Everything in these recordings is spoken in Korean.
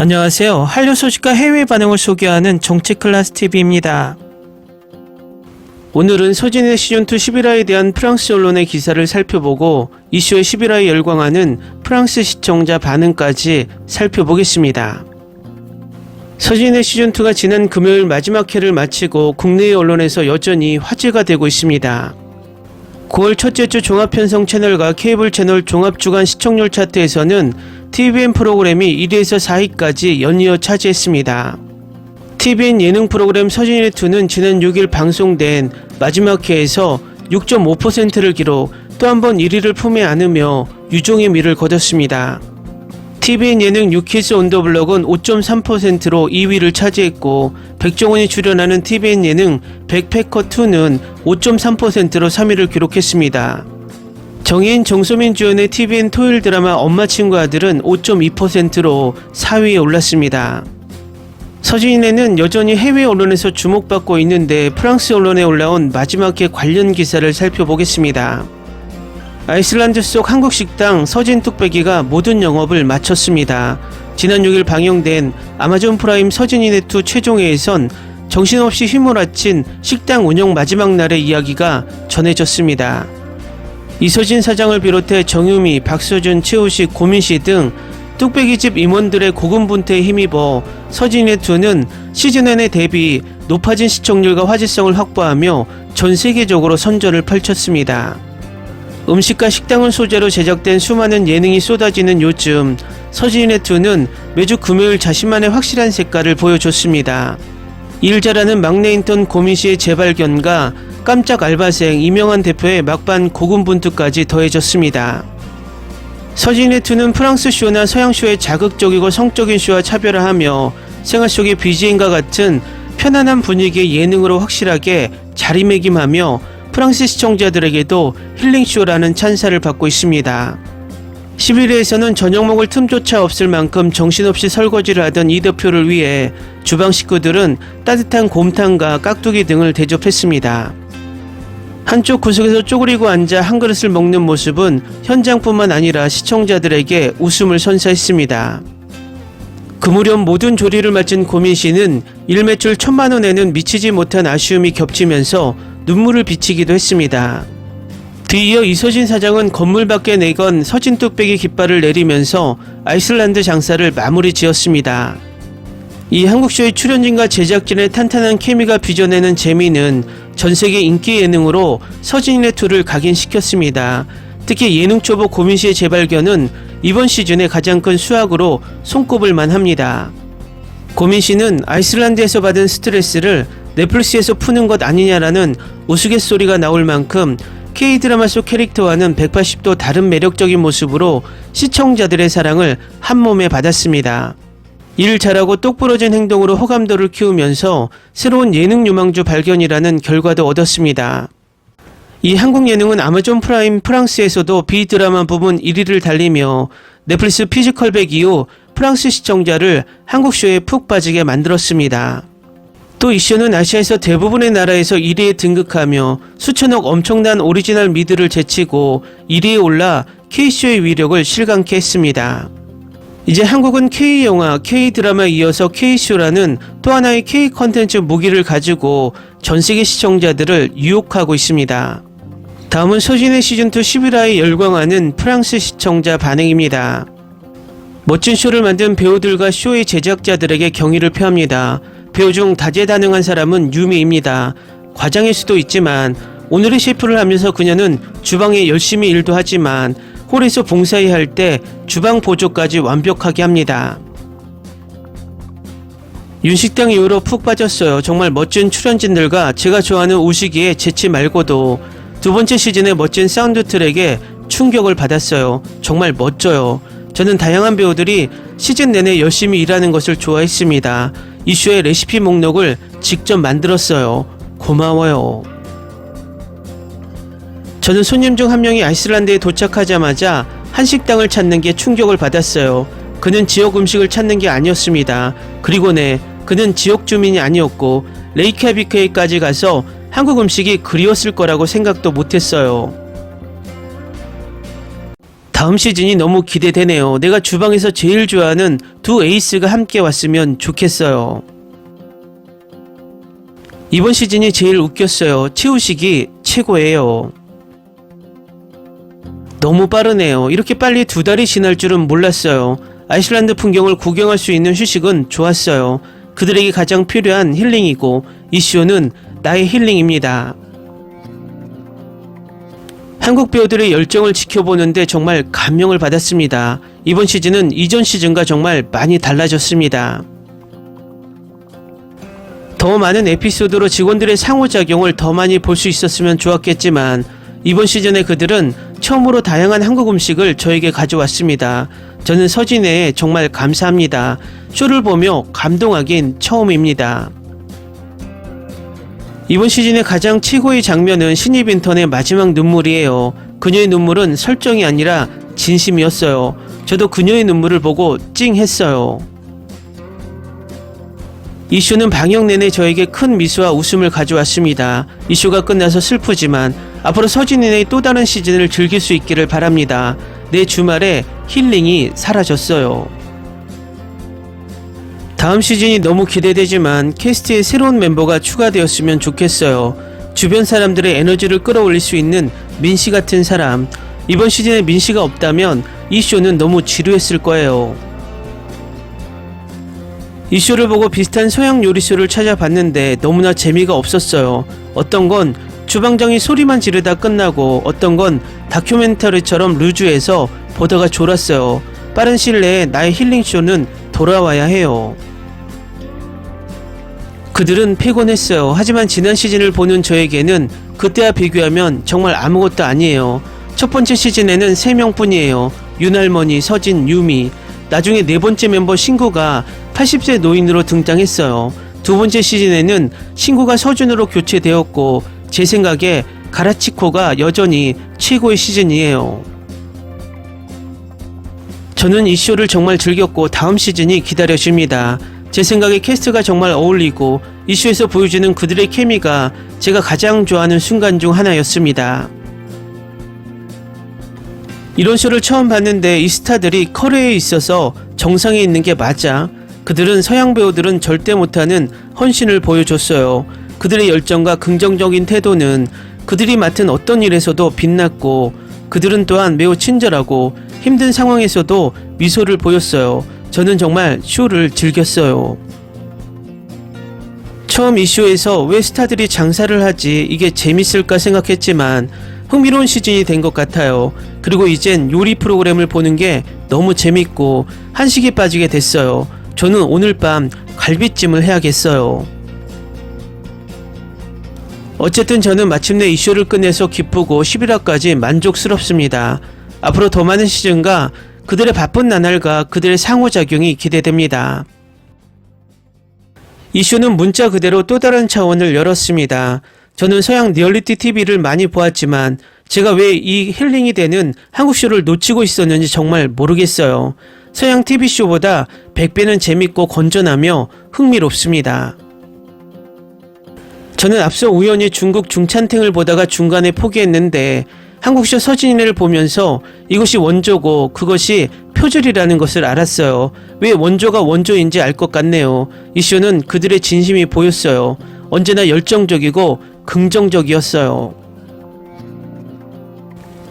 안녕하세요. 한류 소식과 해외 반응을 소개하는 정치클래스TV입니다. 오늘은 서진의 시즌2 11화에 대한 프랑스 언론의 기사를 살펴보고 이슈의 11화에 열광하는 프랑스 시청자 반응까지 살펴보겠습니다. 서진의 시즌2가 지난 금요일 마지막 회를 마치고 국내의 언론에서 여전히 화제가 되고 있습니다. 9월 첫째 주 종합편성 채널과 케이블 채널 종합주간 시청률 차트에서는 TVN 프로그램이 1위에서 4위까지 연이어 차지했습니다. TVN 예능 프로그램 서진의 2는 지난 6일 방송된 마지막 회에서 6.5%를 기록, 또 한 번 1위를 품에 안으며 유종의 미를 거뒀습니다. TVN 예능 뉴키즈 온 더 블럭은 5.3%로 2위를 차지했고, 백종원이 출연하는 TVN 예능 백패커2는 5.3%로 3위를 기록했습니다. 정혜인, 정소민 주연의 TVN 토요일 드라마 엄마 친구 아들은 5.2%로 4위에 올랐습니다. 서진에는 여전히 해외 언론에서 주목받고 있는데 프랑스 언론에 올라온 마지막 회 관련 기사를 살펴보겠습니다. 아이슬란드 속 한국 식당 서진 뚝배기가 모든 영업을 마쳤습니다. 지난 6일 방영된 아마존 프라임 서진이네2 최종회에선 정신없이 휘몰아친 식당 운영 마지막 날의 이야기가 전해졌습니다. 이서진 사장을 비롯해 정유미, 박서준, 최우식, 고민씨 등 뚝배기집 임원들의 고군분투에 힘입어 서진이네2는 시즌1에 대비 높아진 시청률과 화제성을 확보하며 전 세계적으로 선전을 펼쳤습니다. 음식과 식당을 소재로 제작된 수많은 예능이 쏟아지는 요즘, 서진이네2는 매주 금요일 자신만의 확실한 색깔을 보여줬습니다. 일 잘하는 막내 인턴 고민씨의 재발견과 깜짝 알바생 이명환 대표의 막판 고군분투까지 더해졌습니다. 서진이네2는 프랑스 쇼나 서양 쇼의 자극적이고 성적인 쇼와 차별화하며 생활 속의 BGM과 같은 편안한 분위기의 예능으로 확실하게 자리매김하며 프랑스 시청자들에게도 힐링쇼라는 찬사를 받고 있습니다. 11회에서는 저녁 먹을 틈조차 없을 만큼 정신없이 설거지를 하던 이 대표를 위해 주방 식구들은 따뜻한 곰탕과 깍두기 등을 대접했습니다. 한쪽 구석에서 쪼그리고 앉아 한 그릇을 먹는 모습은 현장뿐만 아니라 시청자들에게 웃음을 선사했습니다. 그 무렵 모든 조리를 마친 고민씨는 일매출 1,000만원에는 미치지 못한 아쉬움이 겹치면서 눈물을 비치기도 했습니다. 뒤이어 이서진 사장은 건물 밖에 내건 서진 뚝배기 깃발을 내리면서 아이슬란드 장사를 마무리 지었습니다. 이 한국쇼의 출연진과 제작진의 탄탄한 케미가 빚어내는 재미는 전세계 인기 예능으로 서진이네2를 각인시켰습니다. 특히 예능 초보 고민씨의 재발견은 이번 시즌의 가장 큰 수확으로 손꼽을 만합니다. 고민씨는 아이슬란드에서 받은 스트레스를 넷플릭스에서 푸는 것 아니냐라는 우스갯소리가 나올 만큼 K드라마 속 캐릭터와는 180도 다른 매력적인 모습으로 시청자들의 사랑을 한몸에 받았습니다. 일 잘하고 똑부러진 행동으로 호감도를 키우면서 새로운 예능 유망주 발견이라는 결과도 얻었습니다. 이 한국 예능은 아마존 프라임 프랑스에서도 B드라마 부문 1위를 달리며 넷플릭스 피지컬백 이후 프랑스 시청자를 한국쇼에 푹 빠지게 만들었습니다. 또 이 쇼는 아시아에서 대부분의 나라에서 1위에 등극하며 수천억 엄청난 오리지널 미드를 제치고 1위에 올라 K쇼의 위력을 실감케 했습니다. 이제 한국은 K영화, K드라마에 이어서 K쇼라는 또 하나의 K컨텐츠 무기를 가지고 전세계 시청자들을 유혹하고 있습니다. 다음은 서진의 시즌2 11화에 열광하는 프랑스 시청자 반응입니다. 멋진 쇼를 만든 배우들과 쇼의 제작자들에게 경의를 표합니다. 배우 중 다재다능한 사람은 유미입니다. 과장일 수도 있지만 오늘의 셰프를 하면서 그녀는 주방에 열심히 일도 하지만 홀에서 봉사해야 할 때 주방 보조까지 완벽하게 합니다. 윤식당 이후로 푹 빠졌어요. 정말 멋진 출연진들과 제가 좋아하는 우식이의 재치 말고도 두 번째 시즌의 멋진 사운드 트랙에 충격을 받았어요. 정말 멋져요. 저는 다양한 배우들이 시즌 내내 열심히 일하는 것을 좋아했습니다. 이 쇼의 레시피 목록을 직접 만들었어요. 고마워요. 저는 손님 중 한 명이 아이슬란드에 도착하자마자 한식당을 찾는 게 충격을 받았어요. 그는 지역 음식을 찾는 게 아니었습니다. 그리고 그는 지역 주민이 아니었고 레이캬비크에까지 가서 한국 음식이 그리웠을 거라고 생각도 못했어요. 다음 시즌이 너무 기대되네요. 내가 주방에서 제일 좋아하는 두 에이스가 함께 왔으면 좋겠어요. 이번 시즌이 제일 웃겼어요. 채우식이 최고예요. 너무 빠르네요. 이렇게 빨리 2달이 지날 줄은 몰랐어요. 아이슬란드 풍경을 구경할 수 있는 휴식은 좋았어요. 그들에게 가장 필요한 힐링이고 이슈는 나의 힐링입니다. 한국 배우들의 열정을 지켜보는데 정말 감명을 받았습니다. 이번 시즌은 이전 시즌과 정말 많이 달라졌습니다. 더 많은 에피소드로 직원들의 상호작용을 더 많이 볼 수 있었으면 좋았겠지만 이번 시즌에 그들은 처음으로 다양한 한국 음식을 저에게 가져왔습니다. 저는 서진애에 정말 감사합니다. 쇼를 보며 감동하긴 처음입니다. 이번 시즌의 가장 최고의 장면은 신입 인턴의 마지막 눈물이에요. 그녀의 눈물은 설정이 아니라 진심이었어요. 저도 그녀의 눈물을 보고 찡했어요. 이슈는 방영 내내 저에게 큰 미소와 웃음을 가져왔습니다. 이슈가 끝나서 슬프지만 앞으로 서진인의 또 다른 시즌을 즐길 수 있기를 바랍니다. 내 주말에 힐링이 사라졌어요. 다음 시즌이 너무 기대되지만 캐스트에 새로운 멤버가 추가되었으면 좋겠어요. 주변 사람들의 에너지를 끌어올릴 수 있는 민씨 같은 사람. 이번 시즌에 민씨가 없다면 이 쇼는 너무 지루했을 거예요. 이 쇼를 보고 비슷한 서양 요리쇼를 찾아봤는데 너무나 재미가 없었어요. 어떤 건 주방장이 소리만 지르다 끝나고 어떤 건 다큐멘터리처럼 루즈해서 보다가 졸았어요. 빠른 시일 내에 나의 힐링쇼는 돌아와야 해요. 그들은 피곤했어요. 하지만 지난 시즌을 보는 저에게는 그때와 비교하면 정말 아무것도 아니에요. 첫 번째 시즌에는 3명뿐이에요. 윤할머니, 서진, 유미. 나중에 네 번째 멤버 신구가 80세 노인으로 등장했어요. 두 번째 시즌에는 신구가 서준으로 교체되었고 제 생각에 가라치코가 여전히 최고의 시즌이에요. 저는 이 쇼를 정말 즐겼고 다음 시즌이 기다려집니다. 제 생각에 캐스트가 정말 어울리고 이 쇼에서 보여주는 그들의 케미가 제가 가장 좋아하는 순간 중 하나였습니다. 이런 쇼를 처음 봤는데 이 스타들이 커리어에 있어서 정상에 있는 게 맞아? 그들은 서양 배우들은 절대 못하는 헌신을 보여줬어요. 그들의 열정과 긍정적인 태도는 그들이 맡은 어떤 일에서도 빛났고 그들은 또한 매우 친절하고 힘든 상황에서도 미소를 보였어요. 저는 정말 쇼를 즐겼어요. 처음 이 쇼에서 왜 스타들이 장사를 하지 이게 재밌을까 생각했지만 흥미로운 시즌이 된 것 같아요. 그리고 이젠 요리 프로그램을 보는 게 너무 재밌고 한식에 빠지게 됐어요. 저는 오늘 밤 갈비찜을 해야겠어요. 어쨌든 저는 마침내 이 쇼를 끝내서 기쁘고 11화까지 만족스럽습니다. 앞으로 더 많은 시즌과 그들의 바쁜 나날과 그들의 상호작용이 기대됩니다. 이 쇼는 문자 그대로 또 다른 차원을 열었습니다. 저는 서양 리얼리티 TV를 많이 보았지만 제가 왜 이 힐링이 되는 한국 쇼를 놓치고 있었는지 정말 모르겠어요. 서양 TV쇼보다 100배는 재밌고 건전하며 흥미롭습니다. 저는 앞서 우연히 중국 중찬탱을 보다가 중간에 포기했는데 한국쇼 서진이를 보면서 이것이 원조고 그것이 표절이라는 것을 알았어요. 왜 원조가 원조인지 알 것 같네요. 이 쇼는 그들의 진심이 보였어요. 언제나 열정적이고 긍정적이었어요.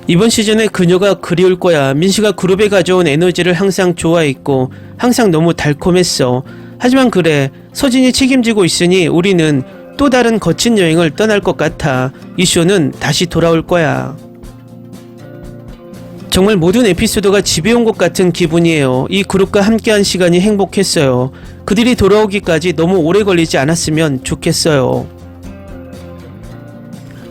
이번 시즌에 그녀가 그리울 거야. 민씨가 그룹에 가져온 에너지를 항상 좋아했고 항상 너무 달콤했어. 하지만 그래, 서진이 책임지고 있으니 우리는 또 다른 거친 여행을 떠날 것 같아. 이 쇼는 다시 돌아올 거야. 정말 모든 에피소드가 집에 온 것 같은 기분이에요. 이 그룹과 함께한 시간이 행복했어요. 그들이 돌아오기까지 너무 오래 걸리지 않았으면 좋겠어요.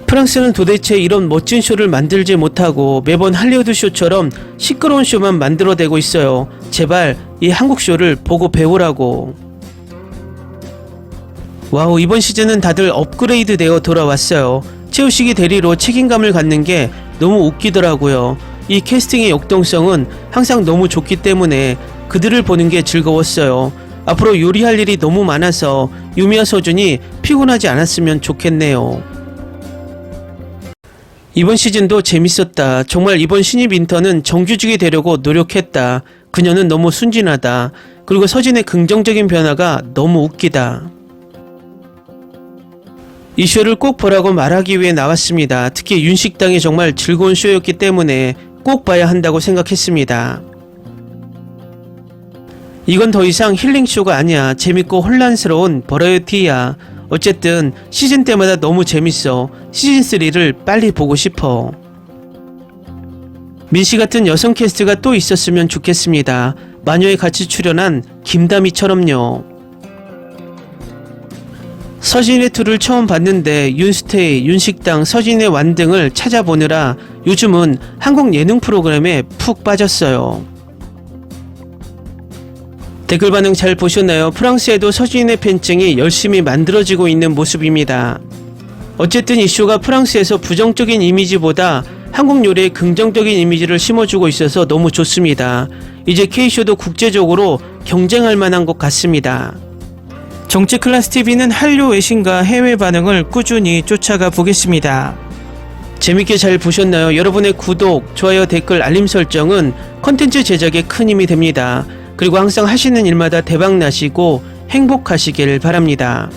프랑스는 도대체 이런 멋진 쇼를 만들지 못하고 매번 할리우드 쇼처럼 시끄러운 쇼만 만들어내고 있어요. 제발 이 한국 쇼를 보고 배우라고. 와우, 이번 시즌은 다들 업그레이드 되어 돌아왔어요. 채우식이 대리로 책임감을 갖는 게 너무 웃기더라고요. 이 캐스팅의 역동성은 항상 너무 좋기 때문에 그들을 보는 게 즐거웠어요. 앞으로 요리할 일이 너무 많아서 유미와 서준이 피곤하지 않았으면 좋겠네요. 이번 시즌도 재밌었다. 정말 이번 신입 인턴은 정규직이 되려고 노력했다. 그녀는 너무 순진하다. 그리고 서진의 긍정적인 변화가 너무 웃기다. 이 쇼를 꼭 보라고 말하기 위해 나왔습니다. 특히 윤식당이 정말 즐거운 쇼였기 때문에 꼭 봐야 한다고 생각했습니다. 이건 더 이상 힐링쇼가 아니야. 재밌고 혼란스러운 버라이어티야. 어쨌든 시즌 때마다 너무 재밌어. 시즌3를 빨리 보고 싶어. 민씨 같은 여성 캐스트가 또 있었으면 좋겠습니다. 마녀에 같이 출연한 김다미처럼요. 서진의 투를 처음 봤는데 윤스테이, 윤식당, 서진의 완 등을 찾아보느라 요즘은 한국 예능 프로그램에 푹 빠졌어요. 댓글 반응 잘 보셨나요? 프랑스에도 서진의 팬층이 열심히 만들어지고 있는 모습입니다. 어쨌든 이 쇼가 프랑스에서 부정적인 이미지보다 한국 요리에 긍정적인 이미지를 심어주고 있어서 너무 좋습니다. 이제 K쇼도 국제적으로 경쟁할 만한 것 같습니다. 정치클래스TV는 한류 외신과 해외 반응을 꾸준히 쫓아가 보겠습니다. 재밌게 잘 보셨나요? 여러분의 구독, 좋아요, 댓글, 알림 설정은 컨텐츠 제작에 큰 힘이 됩니다. 그리고 항상 하시는 일마다 대박 나시고 행복하시길 바랍니다.